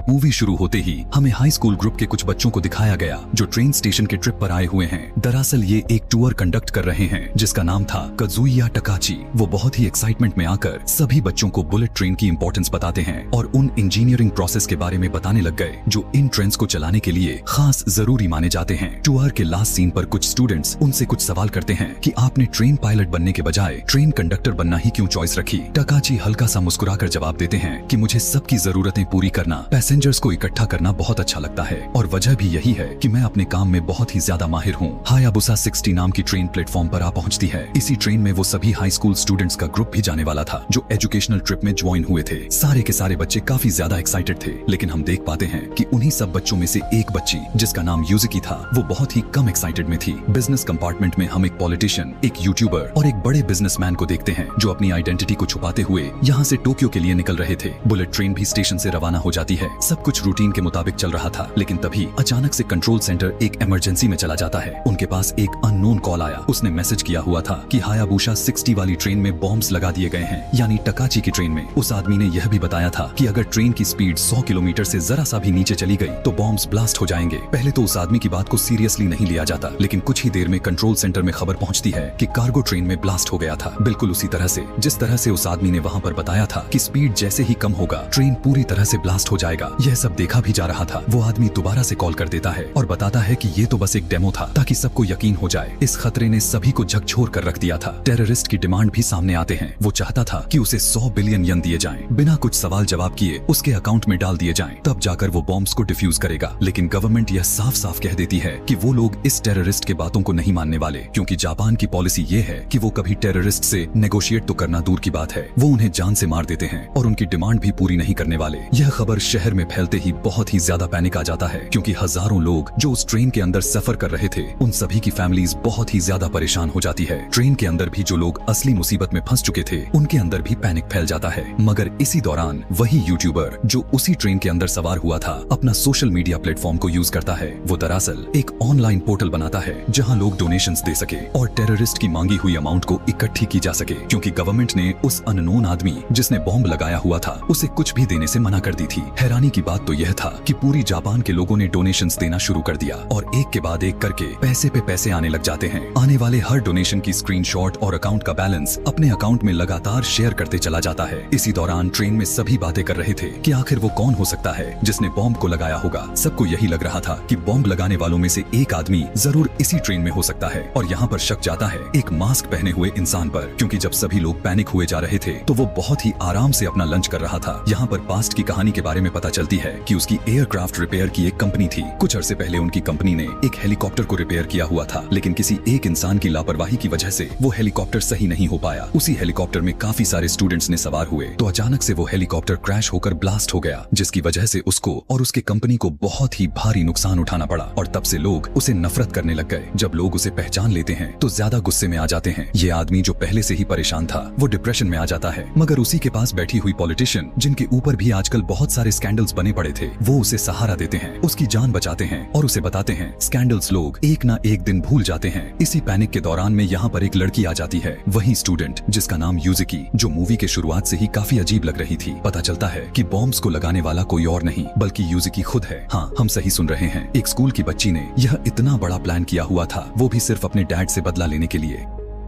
Movie शुरू होते ही हमें हाई स्कूल ग्रुप के कुछ बच्चों को दिखाया गया जो ट्रेन स्टेशन के ट्रिप पर आए हुए हैं। दरअसल ये एक टूर कंडक्ट कर रहे हैं जिसका नाम था काजुया टकाची। वो बहुत ही एक्साइटमेंट में आकर सभी बच्चों को बुलेट ट्रेन की इंपॉर्टेंस बताते हैं और उन इंजीनियरिंग प्रोसेस के बारे में बताने लग गए जो इन ट्रेन्स को चलाने के लिए खास जरूरी माने जाते हैं। टूर के लास्ट सीन पर कुछ स्टूडेंट्स उनसे कुछ सवाल करते हैं कि आपने ट्रेन पायलट बनने के बजाय ट्रेन कंडक्टर बनना ही क्यों चॉइस रखी। टकाची हल्का सा मुस्कुराकर जवाब देते हैं कि मुझे सबकी जरूरतें पूरी करना, पैसेंजर्स को इकट्ठा करना बहुत अच्छा लगता है और वजह भी यही है कि मैं अपने काम में बहुत ही ज्यादा माहिर हूँ। हायाबुसा 60 नाम की ट्रेन प्लेटफॉर्म पर आ पहुँचती है। इसी ट्रेन में वो सभी हाई स्कूल स्टूडेंट्स का ग्रुप भी जाने वाला था जो एजुकेशनल ट्रिप में ज्वाइन हुए थे। सारे के सारे बच्चे काफी ज्यादा एक्साइटेड थे, लेकिन हम देख पाते हैं कि उन्हीं सब बच्चों में से एक बच्ची जिसका नाम यूजिकी था वो बहुत ही कम एक्साइटेड में थी। बिजनेस कंपार्टमेंट में हम एक पॉलिटिशियन, एक यूट्यूबर और एक बड़े बिजनेसमैन को देखते हैं जो अपनी आइडेंटिटी को छुपाते हुए यहाँ से टोक्यो के लिए निकल रहे थे। बुलेट ट्रेन भी स्टेशन से रवाना हो जाती है। सब कुछ रूटीन के मुताबिक चल रहा था, लेकिन तभी अचानक से कंट्रोल सेंटर एक इमरजेंसी में चला जाता है। उनके पास एक अननोन कॉल आया। उसने मैसेज किया हुआ था कि हायाबुसा 60 वाली ट्रेन में बॉम्ब्स लगा दिए गए हैं, यानी टकाची की ट्रेन में। उस आदमी ने यह भी बताया था कि अगर ट्रेन की स्पीड 100 किलोमीटर से जरा सा भी नीचे चली गई तो बॉम्ब्स ब्लास्ट हो जाएंगे। पहले तो उस आदमी की बात को सीरियसली नहीं लिया जाता, लेकिन कुछ ही देर में कंट्रोल सेंटर में खबर पहुंचती है कि कार्गो ट्रेन में ब्लास्ट हो गया था, बिल्कुल उसी तरह से जिस तरह से उस आदमी ने वहां पर बताया था कि स्पीड जैसे ही कम होगा ट्रेन पूरी तरह से ब्लास्ट हो जाएगा। यह सब देखा भी जा रहा था। वो आदमी दोबारा से कॉल कर देता है और बताता है कि ये तो बस एक डेमो था ताकि सबको यकीन हो जाए। इस खतरे ने सभी को झकझोर कर रख दिया था। टेररिस्ट की डिमांड भी सामने आते हैं। वो चाहता था कि उसे 100 बिलियन यन दिए जाएं, बिना कुछ सवाल जवाब किए उसके अकाउंट में डाल दिए जाएं, तब जाकर वो बॉम्ब्स को डिफ्यूज करेगा। लेकिन गवर्नमेंट यह साफ साफ कह देती है कि वो लोग इस टेररिस्ट के बातों को नहीं मानने वाले, क्योंकि जापान की पॉलिसी ये है कि वो कभी टेररिस्ट से नेगोशिएट तो करना दूर की बात है, वो उन्हें जान से मार देते हैं और उनकी डिमांड भी पूरी नहीं करने वाले। यह खबर शहर में फैलते ही बहुत ही ज्यादा पैनिक आ जाता है, क्योंकि हजारों लोग जो उस ट्रेन के अंदर सफर कर रहे थे उन सभी की फैमिलीज बहुत ही ज्यादा परेशान हो जाती है। ट्रेन के अंदर भी जो लोग असली मुसीबत में फंस चुके थे उनके अंदर भी पैनिक फैल जाता है। मगर इसी दौरान वही यूट्यूबर जो उसी ट्रेन के अंदर सवार हुआ था अपना सोशल मीडिया प्लेटफॉर्म को यूज करता है। वो दरअसल एक ऑनलाइन पोर्टल बनाता है जहां लोग डोनेशंस दे सके और टेररिस्ट की मांगी हुई अमाउंट को इकट्ठी की जा सके, क्योंकि गवर्नमेंट ने उस अननोन आदमी जिसने बॉम्ब लगाया हुआ था उसे कुछ भी देने से मना कर दी थी। हैरानी की बात तो यह था कि पूरी जापान के लोगों ने डोनेशंस देना शुरू कर दिया और एक के बाद एक करके पैसे पे पैसे आने लग जाते हैं। आने वाले हर डोनेशन की स्क्रीनशॉट और अकाउंट का बैलेंस अपने अकाउंट में लगातार शेयर करते चला जाता है। इसी दौरान ट्रेन में सभी बातें कर रहे थे कि आखिर वो कौन हो सकता है जिसने बॉम्ब को लगाया होगा। सबको यही लग रहा था कि बॉम्ब लगाने वालों में से एक आदमी जरूर इसी ट्रेन में हो सकता है, और यहाँ पर शक जाता है एक मास्क पहने हुए इंसान पर, क्योंकि जब सभी लोग पैनिक हुए जा रहे थे तो वो बहुत ही आराम से अपना लंच कर रहा था। यहाँ पर पास्ट की कहानी के बारे में पता चलती है कि उसकी एयरक्राफ्ट रिपेयर की एक कंपनी थी। कुछ अरसे पहले उनकी कंपनी ने एक हेलीकॉप्टर को रिपेयर किया हुआ था, लेकिन किसी एक इंसान की लापरवाही की वजह से वो हेलीकॉप्टर सही नहीं हो पाया। उसी हेलीकॉप्टर में काफी सारे स्टूडेंट्स ने सवार हुए तो अचानक से वो हेलीकॉप्टर क्रैश होकर ब्लास्ट हो गया, जिसकी वजह से उसको और उसके कंपनी को बहुत ही भारी नुकसान उठाना पड़ा और तब से लोग उसे नफरत करने लग गए। जब लोग उसे पहचान लेते हैं तो ज्यादा गुस्से में आ जाते हैं। ये आदमी जो पहले से ही परेशान था वो डिप्रेशन में आ जाता है, मगर उसी के पास बैठी हुई पॉलिटिशियन जिनके ऊपर भी आजकल बहुत सारे स्कैंडल्स बने पड़े थे वो उसे सहारा देते हैं, उसकी जान बचाते हैं और उसे बताते हैं स्कैंडल्स लोग एक ना एक दिन भूल जाते हैं। इसी पैनिक के दौरान में यहाँ पर एक लड़की आ जाती है, वही स्टूडेंट जिसका नाम यूजिकी, जो मूवी के शुरुआत से ही काफी अजीब लग रही थी। पता चलता है कि बॉम्ब्स को लगाने वाला कोई और नहीं बल्कि यूजिकी खुद है। हाँ, हम सही सुन रहे हैं। एक स्कूल की बच्ची ने यह इतना बड़ा प्लान किया हुआ था, वो भी सिर्फ अपने डैड से बदला लेने के लिए।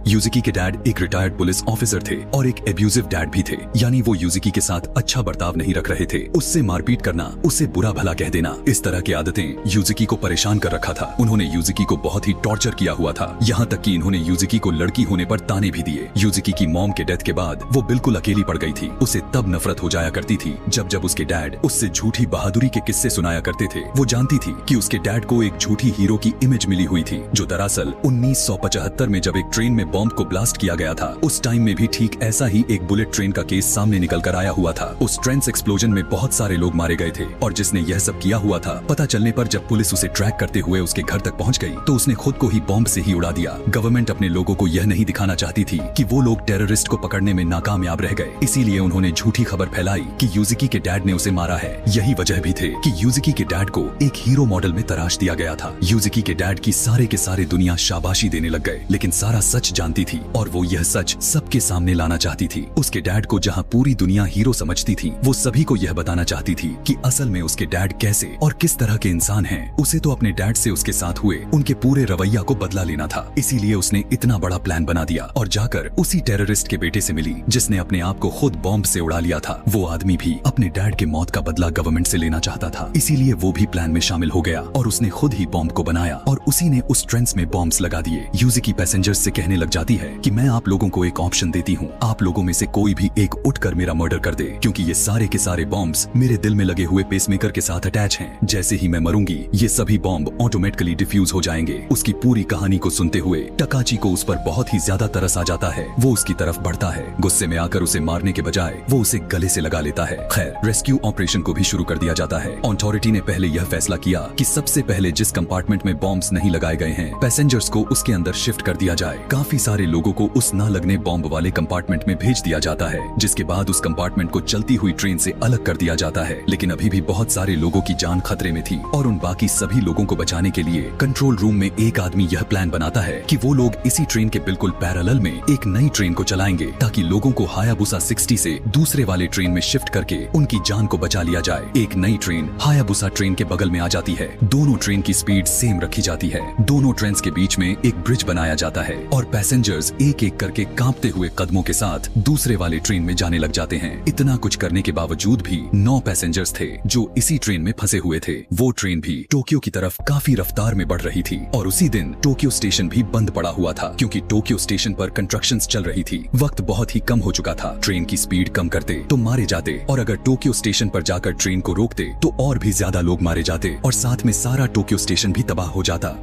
यूजिकी के डैड एक रिटायर्ड पुलिस ऑफिसर थे और एक एब्यूजिव डैड भी थे, यानी वो यूजिकी के साथ अच्छा बर्ताव नहीं रख रहे थे। उससे मारपीट करना, उससे बुरा भला कह देना, इस तरह की आदतें यूजिकी को परेशान कर रखा था। उन्होंने यूजिकी को बहुत ही टॉर्चर किया हुआ था, यहाँ तक कि इन्होंने यूजिकी को लड़की होने पर ताने भी दिए। यूजिकी की मॉम के डेथ के बाद वो बिल्कुल अकेली पड़ गई थी। उसे तब नफरत हो जाया करती थी जब उसके डैड उससे झूठी बहादुरी के किस्से सुनाया करते थे। वो जानती थी कि उसके डैड को एक झूठी हीरो की इमेज मिली हुई थी, जो दरअसल 1975 में जब एक ट्रेन में बॉम्ब को ब्लास्ट किया गया था उस टाइम में भी ठीक ऐसा ही एक बुलेट ट्रेन का केस सामने निकल कर आया हुआ था। उस ट्रेन एक्सप्लोजन में बहुत सारे लोग मारे गए थे और जिसने यह सब किया हुआ था, पता चलने पर जब पुलिस उसे ट्रैक करते हुए उसके घर तक पहुंच गई तो उसने खुद को ही बॉम्ब से ही उड़ा दिया। गवर्नमेंट अपने लोगों को यह नहीं दिखाना चाहती थी कि वो लोग टेररिस्ट को पकड़ने में नाकामयाब रह गए, इसीलिए उन्होंने झूठी खबर फैलाई कि यूजिकी के डैड ने उसे मारा है। यही वजह भी थे कि यूजिकी के डैड को एक हीरो मॉडल में तराश दिया गया था। यूजिकी के डैड की सारे के सारे दुनिया शाबाशी देने लग गए, लेकिन सारा सच जानती थी और वो यह सच सबके सामने लाना चाहती थी। उसके डैड को जहाँ पूरी दुनिया हीरो समझती थी, वो सभी को यह बताना चाहती थी कि असल में उसके डैड कैसे और किस तरह के इंसान हैं। उसे तो अपने डैड से उसके साथ हुए उनके पूरे रवैया को बदला लेना था। इसीलिए उसने इतना बड़ा प्लान बना दिया और जाकर उसी टेररिस्ट के बेटे से मिली जिसने अपने आप को खुद बॉम्ब से उड़ा लिया था। वो आदमी भी अपने डैड के मौत का बदला गवर्नमेंट से लेना चाहता था, इसीलिए वो भी प्लान में शामिल हो गया और उसने खुद ही बॉम्ब को बनाया और उसी ने उस ट्रेंच में बॉम्ब्स लगा दिए। यूजिकी पैसेंजर्स से कहने लग जाती है कि मैं आप लोगों को एक ऑप्शन देती हूँ, आप लोगों में से कोई भी एक उठकर मेरा मर्डर कर दे, क्योंकि ये सारे के सारे बॉम्ब्स मेरे दिल में लगे हुए पेसमेकर के साथ अटैच हैं। जैसे ही मैं मरूंगी ये सभी बॉम्ब ऑटोमेटिकली डिफ्यूज हो जाएंगे। उसकी पूरी कहानी को सुनते हुए टकाची को उस पर बहुत ही ज्यादा तरस आ जाता है। वो उसकी तरफ बढ़ता है, गुस्से में आकर उसे मारने के बजाय वो उसे गले से लगा लेता है। खैर, रेस्क्यू ऑपरेशन को भी शुरू कर दिया जाता है। अथॉरिटी ने पहले यह फैसला किया कि सबसे पहले जिस कंपार्टमेंट में बॉम्ब्स नहीं लगाए गए हैं, पैसेंजर्स को उसके अंदर शिफ्ट कर दिया जाए। काफी सारे लोगों को उस न लगने बॉम्ब वाले कंपार्टमेंट में भेज दिया जाता है, जिसके बाद उस कंपार्टमेंट को चलती हुई ट्रेन से अलग कर दिया जाता है। लेकिन अभी भी बहुत सारे लोगों की जान खतरे में थी और उन बाकी सभी लोगों को बचाने के लिए कंट्रोल रूम में एक आदमी यह प्लान बनाता है कि वो लोग इसी ट्रेन के बिल्कुल पैरेलल में एक नई ट्रेन को चलाएंगे ताकि लोगों को हायाबुसा 60 से दूसरे वाले ट्रेन में शिफ्ट करके उनकी जान को बचा लिया जाए। एक नई ट्रेन हायाबुसा ट्रेन के बगल में आ जाती है। दोनों ट्रेन की स्पीड सेम रखी जाती है। दोनों ट्रेन के बीच में एक ब्रिज बनाया जाता है और पैसेंजर्स एक एक करके कांपते हुए कदमों के साथ दूसरे वाले ट्रेन में जाने लग जाते हैं। इतना कुछ करने के बावजूद भी 9 पैसेंजर्स थे जो इसी ट्रेन में फंसे हुए थे। वो ट्रेन भी टोक्यो की तरफ काफी रफ्तार में बढ़ रही थी और उसी दिन टोक्यो स्टेशन भी बंद पड़ा हुआ था, क्योंकि टोक्यो स्टेशन पर कंस्ट्रक्शंस चल रही थी। वक्त बहुत ही कम हो चुका था। ट्रेन की स्पीड कम करते तो मारे जाते और अगर टोक्यो स्टेशन पर जाकर ट्रेन को रोकते तो और भी ज्यादा लोग मारे जाते और साथ में सारा टोक्यो स्टेशन भी तबाह हो जाता।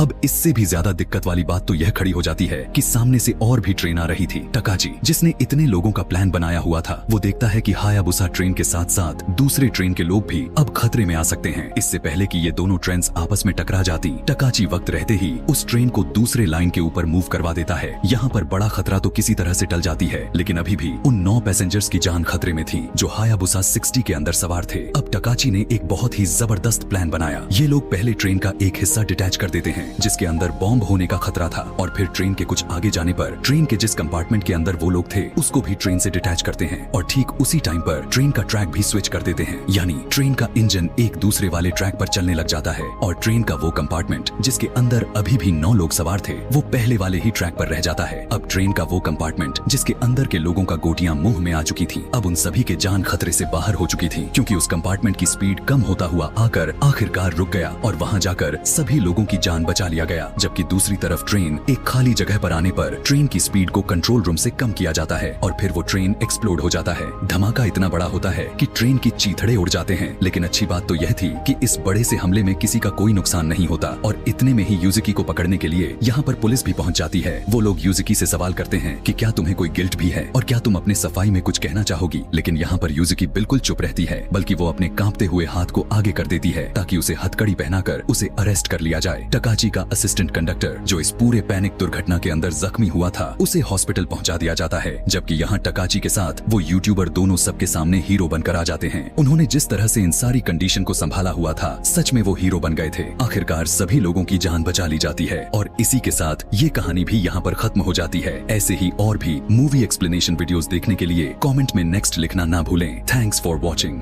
अब इससे भी ज्यादा दिक्कत वाली बात तो यह खड़ी हो जाती है कि सामने से और भी ट्रेन आ रही थी। टकाची, जिसने इतने लोगों का प्लान बनाया हुआ था, वो देखता है कि हायाबुसा ट्रेन के साथ साथ दूसरे ट्रेन के लोग भी अब खतरे में आ सकते हैं। इससे पहले कि ये दोनों ट्रेन आपस में टकरा जाती, टकाची वक्त रहते ही उस ट्रेन को दूसरे लाइन के ऊपर मूव करवा देता है। यहाँ पर बड़ा खतरा तो किसी तरह से टल जाती है, लेकिन अभी भी उन 9 पैसेंजर्स की जान खतरे में थी जो हायाबुसा 60 के अंदर सवार थे। अब टकाची ने एक बहुत ही जबरदस्त प्लान बनाया। ये लोग पहले ट्रेन का एक हिस्सा डिटैच कर देते हैं जिसके अंदर बॉम्ब होने का खतरा था और फिर ट्रेन के कुछ आगे जाने पर ट्रेन के जिस कंपार्टमेंट के अंदर वो लोग थे उसको भी ट्रेन से डिटैच करते हैं और ठीक उसी टाइम पर ट्रेन का ट्रैक भी स्विच कर देते हैं। यानी ट्रेन का इंजन एक दूसरे वाले ट्रैक पर चलने लग जाता है और ट्रेन का वो कंपार्टमेंट जिसके अंदर अभी भी 9 लोग सवार थे वो पहले वाले ही ट्रैक पर रह जाता है। अब ट्रेन का वो कंपार्टमेंट जिसके अंदर के लोगों का गोटियां मुंह में आ चुकी थी, अब उन सभी के जान खतरे से बाहर हो चुकी थी, क्योंकि उस कंपार्टमेंट की स्पीड कम होता हुआ आकर आखिरकार रुक गया और वहां जाकर सभी लोगों की जान बचा लिया गया। जबकि दूसरी तरफ ट्रेन एक खाली जगह पर आने पर ट्रेन की स्पीड को कंट्रोल रूम से कम किया जाता है और फिर वो ट्रेन एक्सप्लोड हो जाता है। धमाका इतना बड़ा होता है कि ट्रेन की चीथड़े उड़ जाते हैं। लेकिन अच्छी बात तो यह थी कि इस बड़े से हमले में किसी का कोई नुकसान नहीं होता और इतने में ही यूजिकी को पकड़ने के लिए यहाँ पर पुलिस भी पहुँच जाती है। वो लोग यूजिकी से सवाल करते हैं कि क्या तुम्हें कोई गिल्ट भी है और क्या तुम अपने सफाई में कुछ कहना चाहोगी, लेकिन यहाँ पर यूजिकी बिल्कुल चुप रहती है, बल्कि वो अपने कांपते हुए हाथ को आगे कर देती है ताकि उसे हथकड़ी पहनाकर उसे अरेस्ट कर लिया जाए। टकाची का असिस्टेंट कंडक्टर जो इस पूरे पैनिक दुर्घटना के अंदर जख्मी हुआ था उसे हॉस्पिटल पहुंचा दिया जाता है, जबकि यहाँ टकाची के साथ वो यूट्यूबर दोनों सबके सामने हीरो बनकर आ जाते हैं। उन्होंने जिस तरह से इन सारी कंडीशन को संभाला हुआ था, सच में वो हीरो बन गए थे। आखिरकार सभी लोगों की जान बचा ली जाती है और इसी के साथ ये कहानी भी यहाँ पर खत्म हो जाती है। ऐसे ही और भी मूवी एक्सप्लेनेशन वीडियोस देखने के लिए कमेंट में नेक्स्ट लिखना ना भूलें। Thanks for watching.